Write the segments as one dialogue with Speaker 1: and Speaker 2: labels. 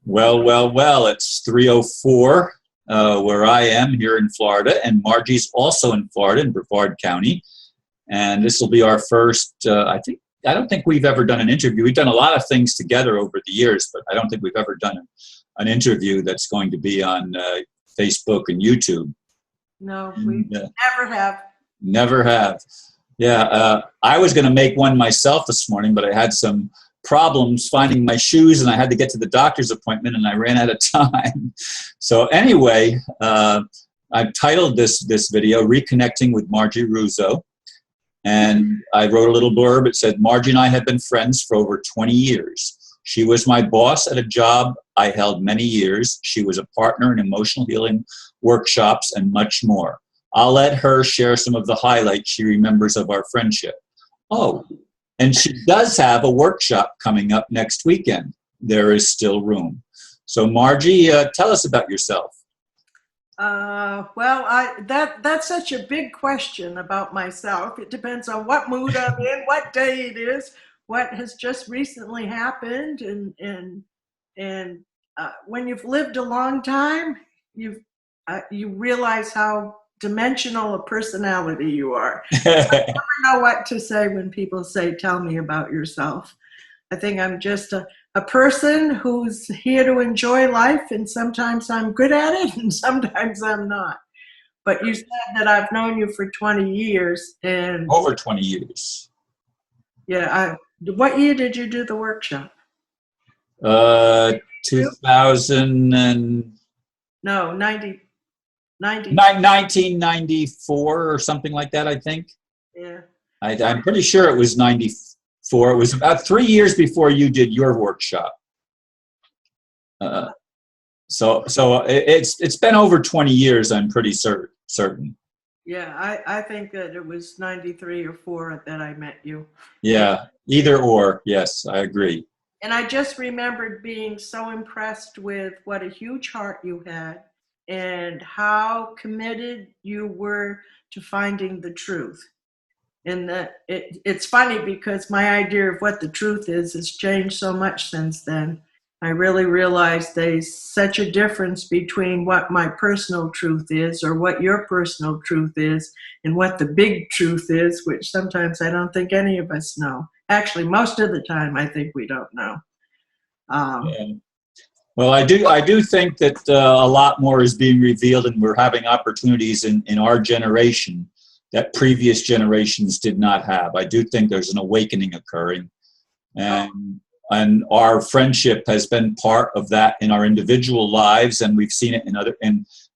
Speaker 1: Well, well, well, it's 3:04 where I am here in Florida, and Margie's also in Florida in Brevard County. And this will be our first, I don't think we've ever done an interview. We've done a lot of things together over the years, but I don't think we've ever done an interview that's going to be on Facebook and YouTube.
Speaker 2: No, we never have.
Speaker 1: Never have. Yeah, I was going to make one myself this morning, but I had some problems finding my shoes, and I had to get to the doctor's appointment, and I ran out of time. So anyway, I've titled this video, Reconnecting with Margie Ruzzo. And I wrote a little blurb. It said, Margie and I have been friends for over 20 years. She was my boss at a job I held many years. She was a partner in emotional healing workshops and much more. I'll let her share some of the highlights she remembers of our friendship. Oh, and she does have a workshop coming up next weekend. There is still room. So Margie, tell us about yourself.
Speaker 2: That's such a big question about myself. It depends on what mood I'm in, what day it is, what has just recently happened, and when you've lived a long time, you realize how dimensional a personality you are. I never know what to say when people say, "Tell me about yourself." I think I'm just a person who's here to enjoy life, and sometimes I'm good at it and sometimes I'm not. But you said that I've known you for 20 years. And
Speaker 1: over 20 years.
Speaker 2: Yeah. What year did you do the workshop?
Speaker 1: 2000 and...
Speaker 2: No,
Speaker 1: 1994 or something like that, I think.
Speaker 2: Yeah.
Speaker 1: I'm pretty sure it was 94. It was about 3 years before you did your workshop. So it's been over 20 years, I'm pretty certain.
Speaker 2: Yeah, I think that it was 93 or 4 that I met you.
Speaker 1: Yeah, either or. Yes, I agree.
Speaker 2: And I just remembered being so impressed with what a huge heart you had and how committed you were to finding the truth. And that it's funny because my idea of what the truth is has changed so much since then. I really realized there's such a difference between what my personal truth is or what your personal truth is and what the big truth is, which sometimes I don't think any of us know. Actually, most of the time, I think we don't know.
Speaker 1: Yeah. Well, I do think that a lot more is being revealed, and we're having opportunities in our generation that previous generations did not have. I do think there's an awakening occurring, and our friendship has been part of that in our individual lives, and we've seen it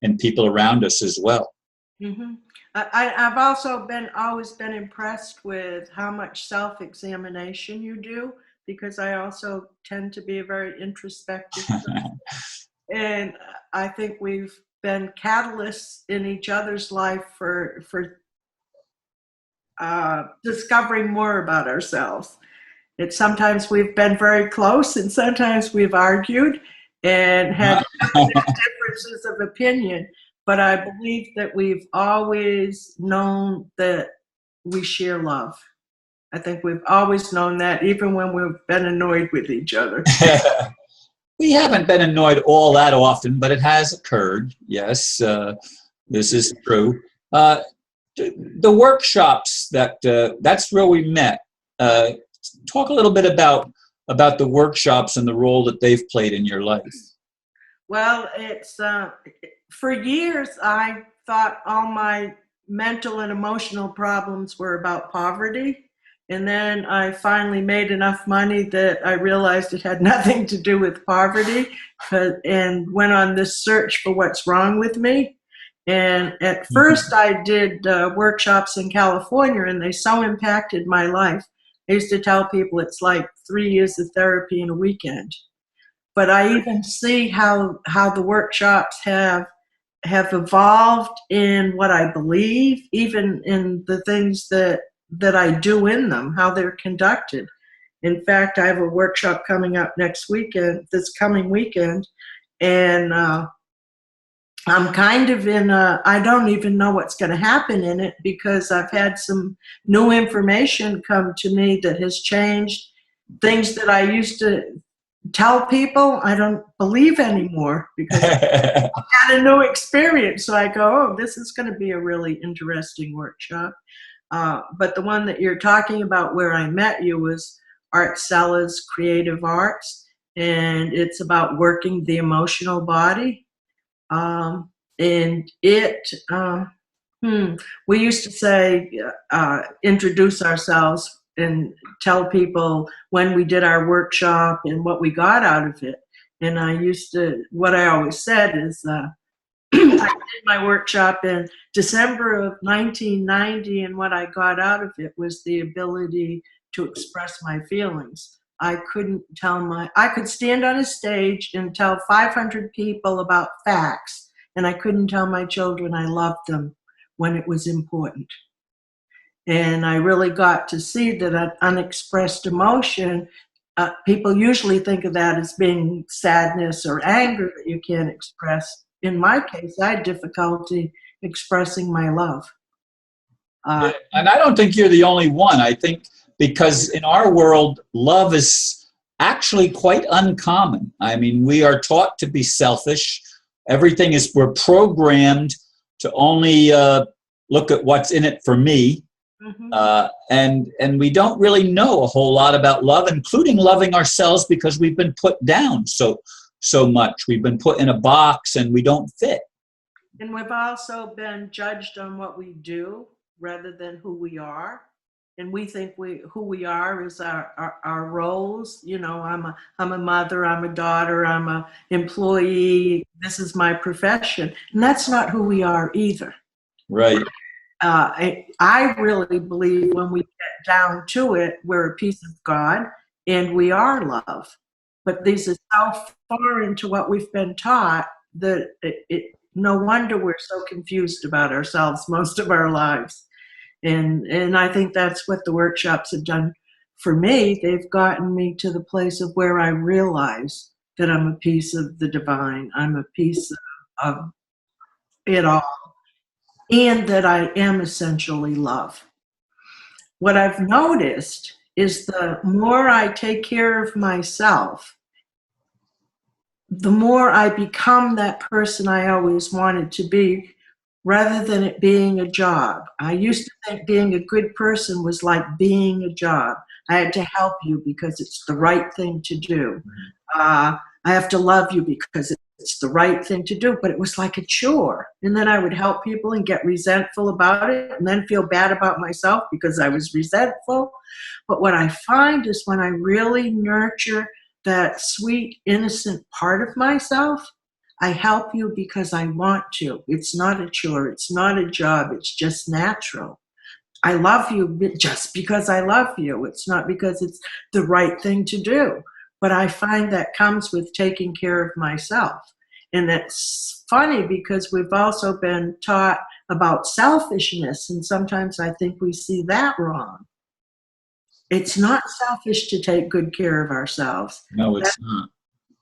Speaker 1: in people around us as well.
Speaker 2: Mm-hmm. I've also always been impressed with how much self-examination you do, because I also tend to be a very introspective person. And I think we've been catalysts in each other's life for discovering more about ourselves. Sometimes we've been very close, and sometimes we've argued and had differences of opinion. But I believe that we've always known that we share love. I think we've always known that, even when we've been annoyed with each other.
Speaker 1: We haven't been annoyed all that often, but it has occurred. Yes, this is true. The workshops that's where we met. Talk a little bit about the workshops and the role that they've played in your life.
Speaker 2: Well, it's for years I thought all my mental and emotional problems were about poverty. And then I finally made enough money that I realized it had nothing to do with poverty, and went on this search for what's wrong with me. And at first I did workshops in California, and they so impacted my life. I used to tell people it's like 3 years of therapy in a weekend. But I even see how the workshops have evolved in what I believe, even in the things that I do in them, how they're conducted. In fact, I have a workshop coming up this coming weekend, and I'm kind of I don't even know what's going to happen in it, because I've had some new information come to me that has changed things that I used to tell people I don't believe anymore because I had a new experience. So I go, oh, this is going to be a really interesting workshop. But the one that you're talking about where I met you was Art Sellers Creative Arts, and it's about working the emotional body. And we used to say, introduce ourselves and tell people when we did our workshop and what we got out of it. And what I always said is, I did my workshop in December of 1990, and what I got out of it was the ability to express my feelings. I could stand on a stage and tell 500 people about facts, and I couldn't tell my children I loved them when it was important. And I really got to see that an unexpressed emotion, people usually think of that as being sadness or anger that you can't express. In my case, I had difficulty expressing my love.
Speaker 1: And I don't think you're the only one. I think because in our world, love is actually quite uncommon. I mean, we are taught to be selfish. We're programmed to only look at what's in it for me. Mm-hmm. And we don't really know a whole lot about love, including loving ourselves, because we've been put down so much. We've been put in a box and we don't fit.
Speaker 2: And we've also been judged on what we do rather than who we are. And we think who we are is our roles. You know, I'm a mother, I'm a daughter, I'm an employee. This is my profession. And that's not who we are either.
Speaker 1: Right.
Speaker 2: I really believe when we get down to it, we're a piece of God and we are love. But this is so far into what we've been taught that no wonder we're so confused about ourselves most of our lives. And I think that's what the workshops have done for me. They've gotten me to the place of where I realize that I'm a piece of the divine. I'm a piece of it all. And that I am essentially love. What I've noticed is the more I take care of myself, the more I become that person I always wanted to be, rather than it being a job. I used to think being a good person was like being a job. I had to help you because it's the right thing to do. I have to love you because it's the right thing to do, but it was like a chore. And then I would help people and get resentful about it and then feel bad about myself because I was resentful. But what I find is when I really nurture that sweet, innocent part of myself, I help you because I want to. It's not a chore. It's not a job. It's just natural. I love you just because I love you. It's not because it's the right thing to do. But I find that comes with taking care of myself. And that's funny because we've also been taught about selfishness, and sometimes I think we see that wrong. It's not selfish to take good care of ourselves.
Speaker 1: No, it's not.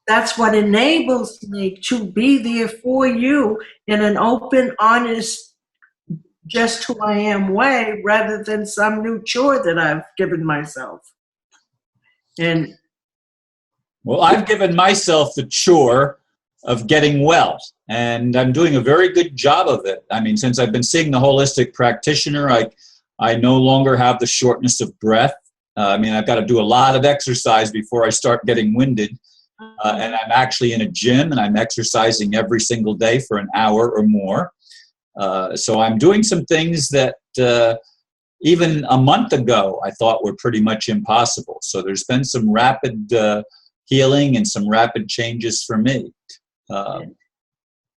Speaker 2: That's what enables me to be there for you in an open, honest, just who I am way, rather than some new chore that I've given myself. And
Speaker 1: well, I've given myself the chore of getting well, and I'm doing a very good job of it. I mean, since I've been seeing the holistic practitioner, I no longer have the shortness of breath. I mean, I've got to do a lot of exercise before I start getting winded. And I'm actually in a gym, and I'm exercising every single day for an hour or more. So I'm doing some things that even a month ago I thought were pretty much impossible. So there's been some rapid healing and some rapid changes for me.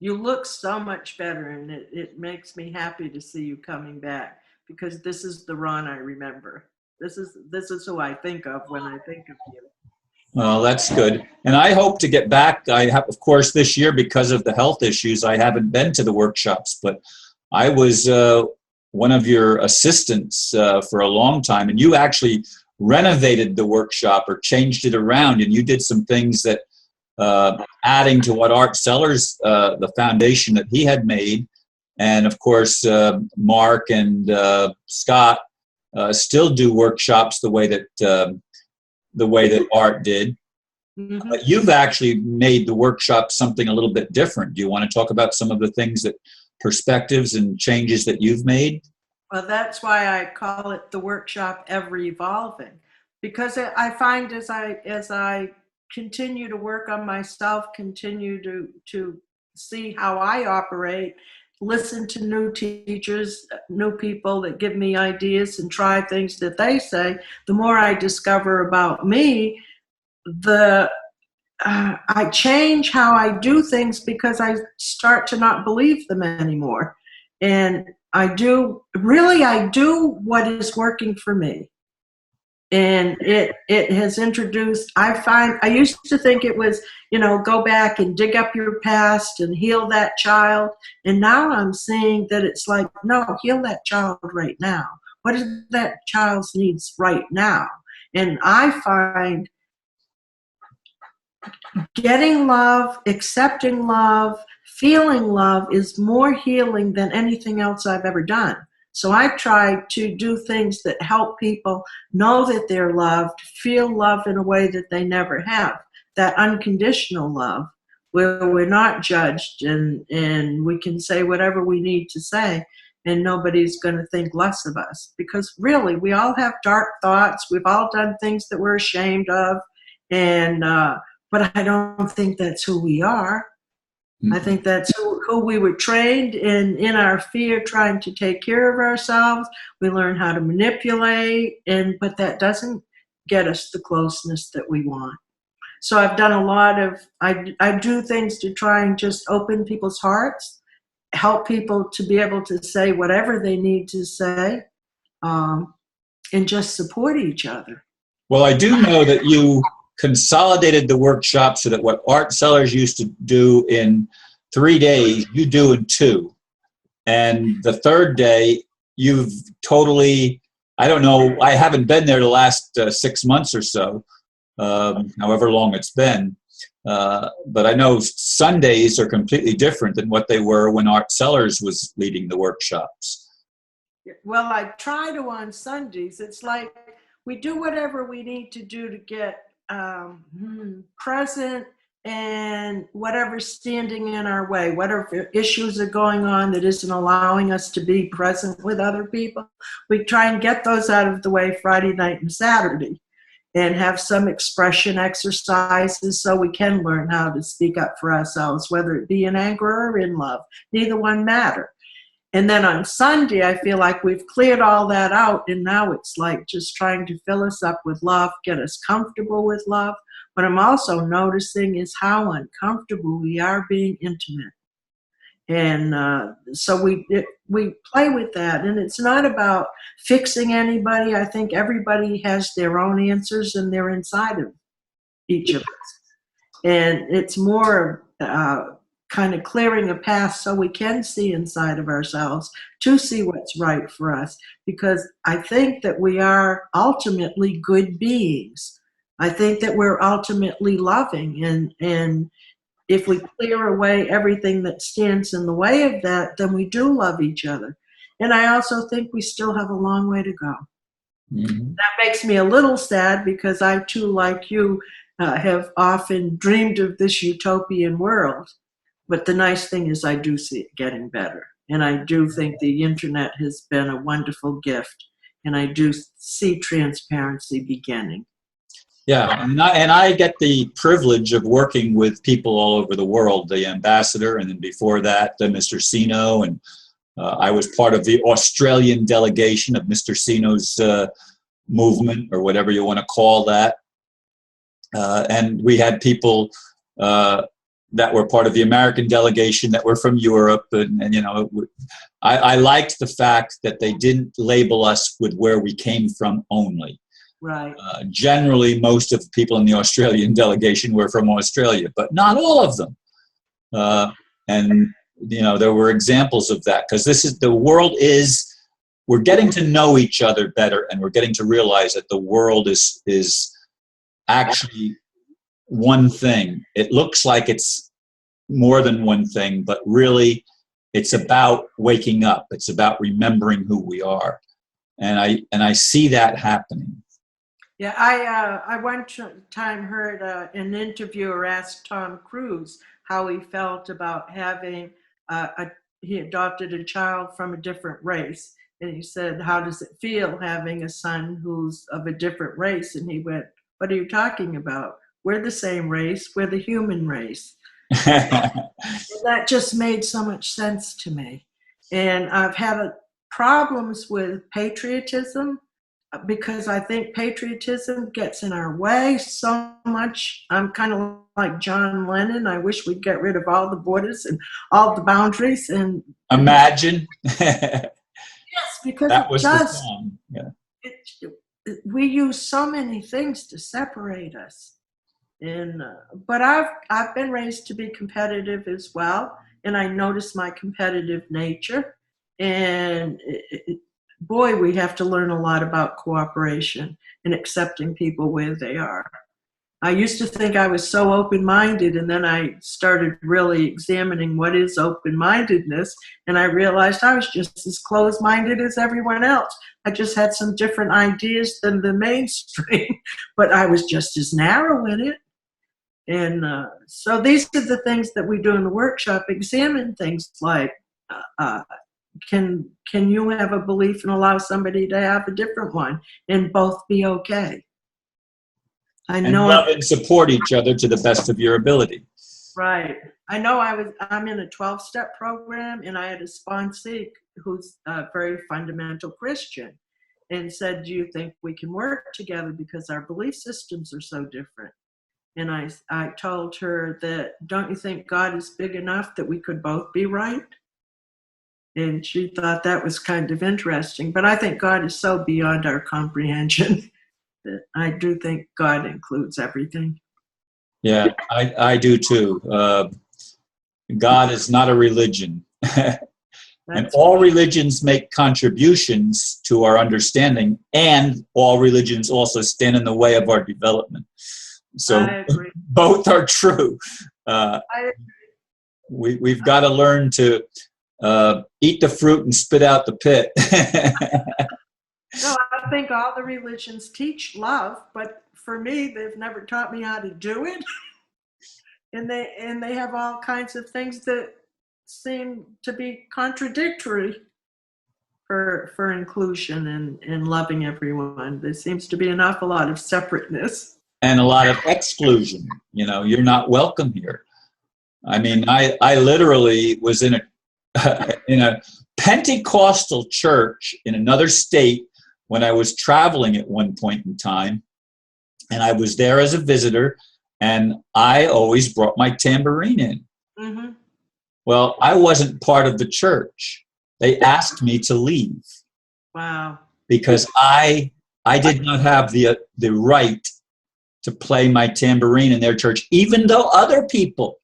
Speaker 2: You look so much better, and it makes me happy to see you coming back, because this is the Ron I remember. This is who I think of when I think of you.
Speaker 1: Well, that's good. And I hope to get back. I have, of course, this year, because of the health issues, I haven't been to the workshops, but I was one of your assistants for a long time, and you actually renovated the workshop or changed it around, and you did some things that adding to what Art Sellers, the foundation that he had made, and of course Mark and Scott still do workshops the way that Art did.
Speaker 2: Mhm.
Speaker 1: But you've actually made the workshop something a little bit different. Do you want to talk about some of the things that perspectives and changes that you've made?
Speaker 2: Well, that's why I call it the workshop ever evolving, because I find as I continue to work on myself, continue to see how I operate, listen to new teachers, new people that give me ideas and try things that they say, the more I discover about me, the I change how I do things because I start to not believe them anymore. And I do what is working for me. And it has introduced, I used to think it was, go back and dig up your past and heal that child. And now I'm seeing that it's like, no, heal that child right now. What is that child's needs right now? And I find getting love, accepting love, feeling love is more healing than anything else I've ever done. So I try to do things that help people know that they're loved, feel love in a way that they never have. That unconditional love, where we're not judged and we can say whatever we need to say and nobody's going to think less of us. Because really, we all have dark thoughts. We've all done things that we're ashamed of. And, but I don't think that's who we are. I think that's who we were trained in our fear, trying to take care of ourselves. We learn how to manipulate, but that doesn't get us the closeness that we want. So I've done a lot of, I do things to try and just open people's hearts, help people to be able to say whatever they need to say, and just support each other.
Speaker 1: Well, I do know that you consolidated the workshop so that what art sellers used to do in 3 days, you do in 2. And the third day, you've totally, I don't know, I haven't been there the last 6 months or so, however long it's been. But I know Sundays are completely different than what they were when Art Sellers was leading the workshops.
Speaker 2: Well, I try to on Sundays. It's like we do whatever we need to do to get present and whatever's standing in our way, whatever issues are going on that isn't allowing us to be present with other people. We try and get those out of the way Friday night and Saturday and have some expression exercises so we can learn how to speak up for ourselves, whether it be in anger or in love. Neither one matter. And then on Sunday, I feel like we've cleared all that out, and now it's like just trying to fill us up with love, get us comfortable with love. What I'm also noticing is how uncomfortable we are being intimate. And so we play with that, and it's not about fixing anybody. I think everybody has their own answers, and they're inside of each of us. And it's more kind of clearing a path so we can see inside of ourselves to see what's right for us. Because I think that we are ultimately good beings. I think that we're ultimately loving. And if we clear away everything that stands in the way of that, then we do love each other. And I also think we still have a long way to go.
Speaker 1: Mm-hmm.
Speaker 2: That makes me a little sad because I too, like you, have often dreamed of this utopian world. But the nice thing is I do see it getting better. And I do think the internet has been a wonderful gift. And I do see transparency beginning.
Speaker 1: Yeah, and I get the privilege of working with people all over the world, the ambassador, and then before that, Mr. Sino, and I was part of the Australian delegation of Mr. Sino's movement, or whatever you want to call that. And we had people that were part of the American delegation that were from Europe. And you know, I liked the fact that they didn't label us with where we came from only.
Speaker 2: Right.
Speaker 1: Generally, most of the people in the Australian delegation were from Australia, but not all of them. And, you know, there were examples of that, because we're getting to know each other better, and we're getting to realize that the world is actually one thing. It looks like it's more than one thing, but really it's about waking up. It's about remembering who we are. And I see that happening.
Speaker 2: Yeah, I one time heard an interviewer ask Tom Cruise how he felt about having he adopted a child from a different race, and he said, "How does it feel having a son who's of a different race?" And he went, "What are you talking about? We're the same race. We're the human race." And that just made so much sense to me. And I've had problems with patriotism because I think patriotism gets in our way so much. I'm kind of like John Lennon. I wish we'd get rid of all the borders and all the boundaries. And
Speaker 1: Imagine.
Speaker 2: yes, because
Speaker 1: That
Speaker 2: it
Speaker 1: was the
Speaker 2: does.
Speaker 1: song. Yeah.
Speaker 2: We use so many things to separate us. And but I've been raised to be competitive as well, and I notice my competitive nature. And boy, we have to learn a lot about cooperation and accepting people where they are. I used to think I was so open-minded, and then I started really examining what is open-mindedness, and I realized I was just as closed-minded as everyone else. I just had some different ideas than the mainstream, but I was just as narrow in it. And so these are the things that we do in the workshop. Examine things like, uh, can you have a belief and allow somebody to have a different one and both be okay? I
Speaker 1: And
Speaker 2: know
Speaker 1: love and support each other to the best of your ability.
Speaker 2: right. I'm in a 12-step program, and I had a sponsee who's a very fundamental Christian and said, "Do you think we can work together because our belief systems are so different?" And I told her that, "Don't you think God is big enough that we could both be right?" And she thought that was kind of interesting. But I think God is so beyond our comprehension that I do think God includes everything.
Speaker 1: Yeah, I do too. God is not a religion. And
Speaker 2: That's
Speaker 1: all religions make contributions to our understanding, and all religions also stand in the way of our development. So
Speaker 2: I agree.
Speaker 1: both are true. Uh,
Speaker 2: I,
Speaker 1: we've got to learn to eat the fruit and spit out the pit.
Speaker 2: no, I think all the religions teach love, but for me, they've never taught me how to do it. And they have all kinds of things that seem to be contradictory for inclusion and loving everyone. There seems to be an awful lot of separateness.
Speaker 1: And a lot of exclusion. You know, you're not welcome here. I mean, I literally was in a in a Pentecostal church in another state when I was traveling at one point in time, and I was there as a visitor, and I always brought my tambourine in.
Speaker 2: Mm-hmm.
Speaker 1: Well, I wasn't part of the church. They asked me to leave
Speaker 2: Wow.
Speaker 1: because I did not have the right to play my tambourine in their church, even though other people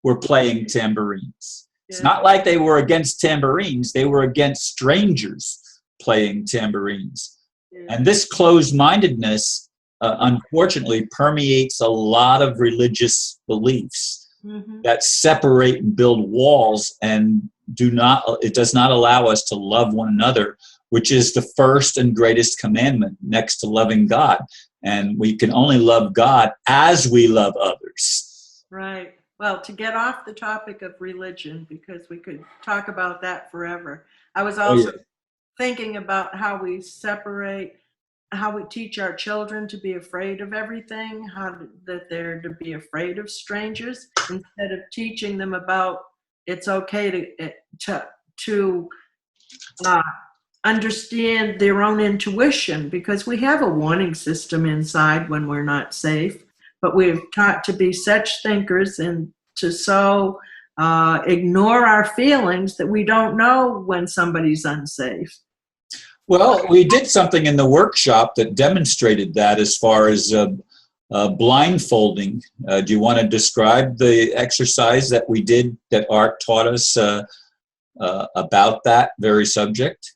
Speaker 1: were playing tambourines. It's
Speaker 2: Yeah.
Speaker 1: not like they were against tambourines. They were against strangers playing tambourines.
Speaker 2: Yeah.
Speaker 1: And this closed-mindedness, unfortunately, permeates a lot of religious beliefs
Speaker 2: Mm-hmm.
Speaker 1: that separate and build walls, and it does not allow us to love one another, which is the first and greatest commandment next to loving God. And we can only love God as we love others.
Speaker 2: Right. Well, to get off the topic of religion, because we could talk about that forever, I was
Speaker 1: Oh,
Speaker 2: also
Speaker 1: yeah.
Speaker 2: thinking about how we separate, how we teach our children to be afraid of everything, that they're to be afraid of strangers, instead of teaching them about it's okay to uh, understand their own intuition, because we have a warning system inside when we're not safe, but we're taught to be such thinkers and to so ignore our feelings that we don't know when somebody's unsafe.
Speaker 1: Well, we did something in the workshop that demonstrated that as far as blindfolding. Do you want to describe the exercise that we did that Art taught us about that very subject?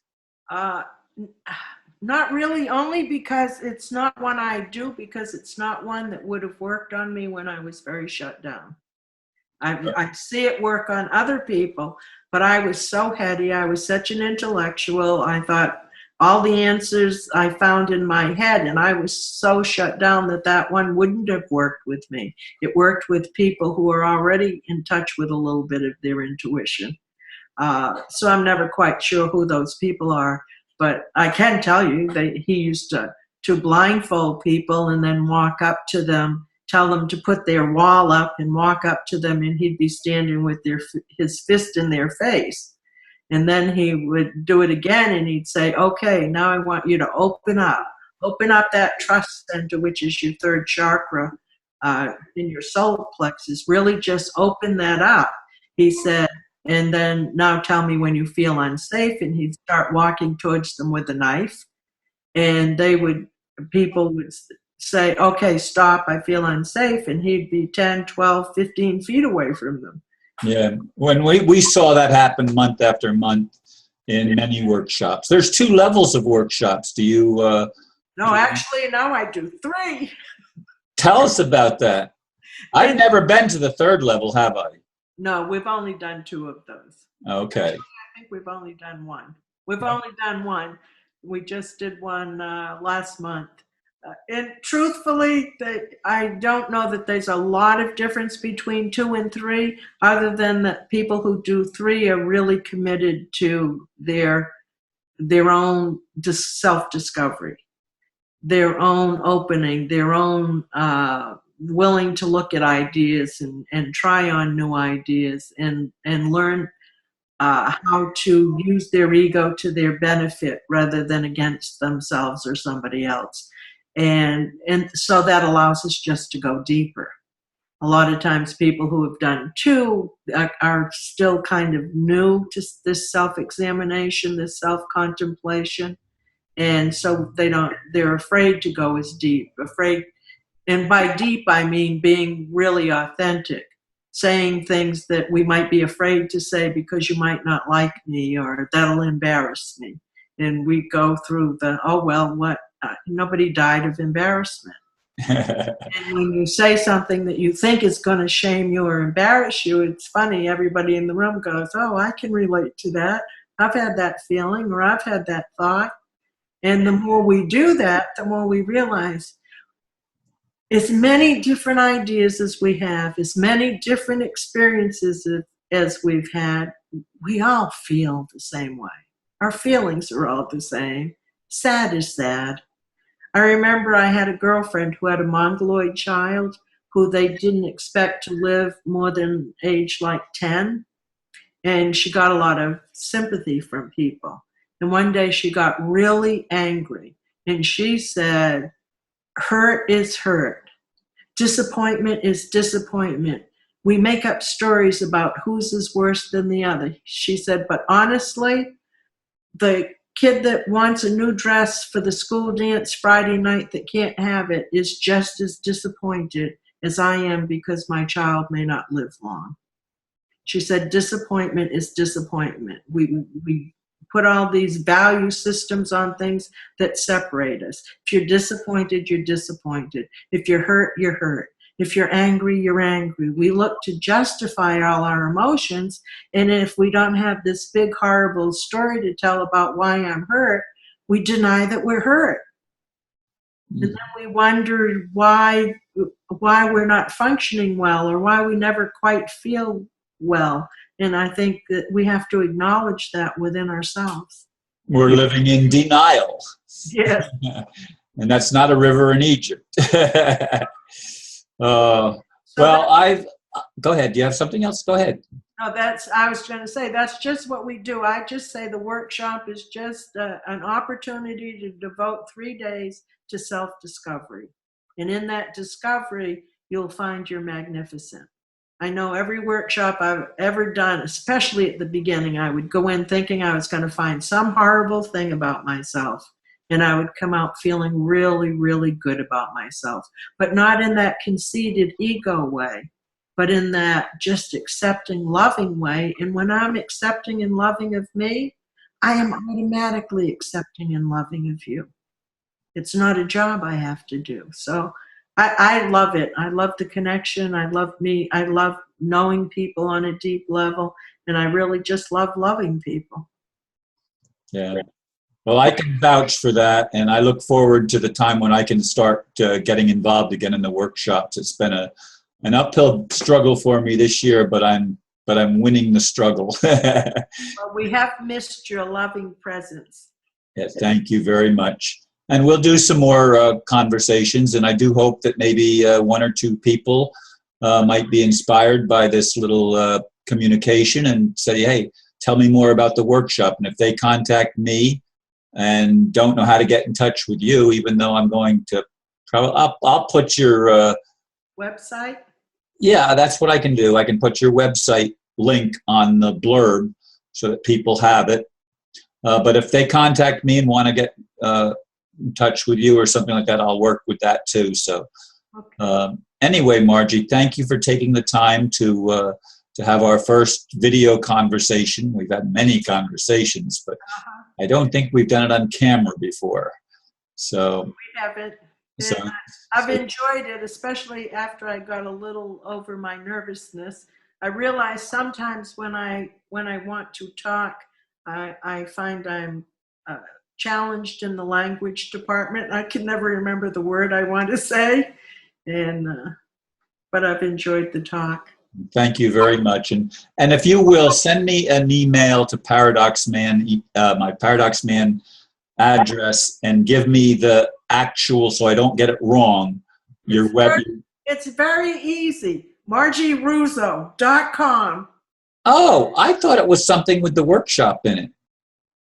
Speaker 2: Uh, Not really, only because it's not one I do, because it's not one that would have worked on me when I was very shut down. I see it work on other people, but I was so heady. I was such an intellectual. I thought all the answers I found in my head, and I was so shut down that one wouldn't have worked with me. It worked with people who are already in touch with a little bit of their intuition. So I'm never quite sure who those people are, but I can tell you that he used to blindfold people and then walk up to them, tell them to put their wall up and walk up to them, and he'd be standing with his fist in their face. And then he would do it again, and he'd say, okay, now I want you to open up that trust center, which is your third chakra in your solar plexus. Really just open that up, he said. And then now tell me when you feel unsafe. And he'd start walking towards them with a knife. And people would say, okay, stop, I feel unsafe. And he'd be 10, 12, 15 feet away from them.
Speaker 1: Yeah, when we saw that happen month after month in many workshops. There's 2 levels of workshops. Do you?
Speaker 2: No, actually, now I do 3.
Speaker 1: Tell us about that. I've never been to the 3rd level, have I?
Speaker 2: No, we've only done 2 of those.
Speaker 1: Okay.
Speaker 2: I think we've only done 1. We've only done 1. We just did one last month. And truthfully, I don't know that there's a lot of difference between 2 and 3, other than that people who do 3 are really committed to their own self-discovery, their own opening, their own willing to look at ideas and try on new ideas and learn how to use their ego to their benefit rather than against themselves or somebody else. And so that allows us just to go deeper. A lot of times people who have done 2 are still kind of new to this self-examination, this self-contemplation. And so they're afraid to go as deep, and by deep, I mean being really authentic, saying things that we might be afraid to say because you might not like me or that'll embarrass me. And we go through nobody died of embarrassment. And when you say something that you think is going to shame you or embarrass you, it's funny, everybody in the room goes, oh, I can relate to that. I've had that feeling, or I've had that thought. And the more we do that, the more we realize as many different ideas as we have, as many different experiences as we've had, we all feel the same way. Our feelings are all the same. Sad is sad. I remember I had a girlfriend who had a mongoloid child who they didn't expect to live more than age like 10. And she got a lot of sympathy from people. And one day she got really angry. And she said, hurt is hurt. Disappointment is disappointment. We make up stories about whose is worse than the other. She said, but honestly, the kid that wants a new dress for the school dance Friday night that can't have it is just as disappointed as I am because my child may not live long. She said, disappointment is disappointment. We put all these value systems on things that separate us. If you're disappointed, you're disappointed. If you're hurt, you're hurt. If you're angry, you're angry. We look to justify all our emotions, and if we don't have this big, horrible story to tell about why I'm hurt, we deny that we're hurt. And then we wonder why we're not functioning well, or why we never quite feel well. And I think that we have to acknowledge that within ourselves.
Speaker 1: We're living in denial.
Speaker 2: Yes.
Speaker 1: And that's not a river in Egypt. Go ahead. Do you have something else? Go ahead.
Speaker 2: No, I was going to say, that's just what we do. I just say the workshop is just an opportunity to devote 3 days to self-discovery. And in that discovery, you'll find you're magnificent. I know every workshop I've ever done, especially at the beginning, I would go in thinking I was going to find some horrible thing about myself. And I would come out feeling really, really good about myself. But not in that conceited ego way, but in that just accepting, loving way. And when I'm accepting and loving of me, I am automatically accepting and loving of you. It's not a job I have to do. So I love it. I love the connection. I love me. I love knowing people on a deep level. And I really just love loving people.
Speaker 1: Yeah. Well, I can vouch for that, and I look forward to the time when I can start getting involved again in the workshops. It's been an uphill struggle for me this year, but I'm winning the struggle.
Speaker 2: Well, we have missed your loving presence.
Speaker 1: Yes, thank you very much. And we'll do some more conversations, and I do hope that maybe one or two people might be inspired by this little communication and say, hey, tell me more about the workshop. And if they contact me and don't know how to get in touch with you, even though I'm going to probably, I'll put your
Speaker 2: website.
Speaker 1: Yeah, that's what I can do. I can put your website link on the blurb so that people have it. But if they contact me and want to get in touch with you or something like that, I'll work with that too. So anyway, Margie, thank you for taking the time to have our first video conversation. We've had many conversations, but I don't think we've done it on camera before. So
Speaker 2: we haven't.
Speaker 1: So,
Speaker 2: I've enjoyed it, especially after I got a little over my nervousness. I realize sometimes when I want to talk, I find I'm challenged in the language department. I can never remember the word I want to say, but I've enjoyed the talk.
Speaker 1: Thank you very much. And if you will, send me an email to Paradox Man, my Paradox Man address, and give me the actual, so I don't get it wrong, your web.
Speaker 2: It's very easy. MargieRuzzo.com.
Speaker 1: Oh, I thought it was something with the workshop in it.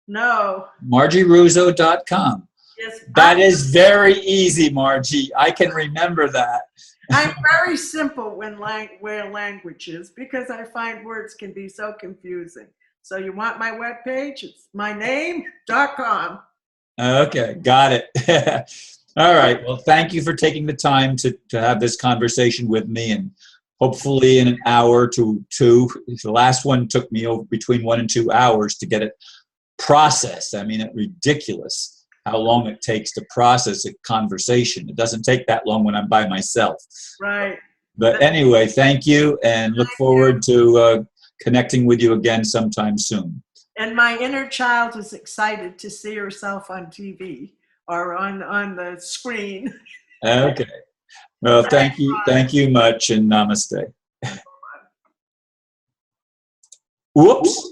Speaker 2: No.
Speaker 1: MargieRuzzo.com.
Speaker 2: Yes.
Speaker 1: That is very easy, Margie. I can remember that.
Speaker 2: I'm very simple where language is, because I find words can be so confusing. So you want my webpage? It's myname.com.
Speaker 1: Okay, got it. All right. Well, thank you for taking the time to have this conversation with me, and hopefully in an hour to two. The last one took me over between 1 and 2 hours to get it processed. I mean, it's ridiculous how long it takes to process a conversation. It doesn't take that long when I'm by myself.
Speaker 2: Right.
Speaker 1: But anyway, thank you, and look forward to connecting with you again sometime soon.
Speaker 2: And my inner child is excited to see herself on TV or on the screen.
Speaker 1: Okay. Well, thank you. Thank you much, and namaste. Whoops.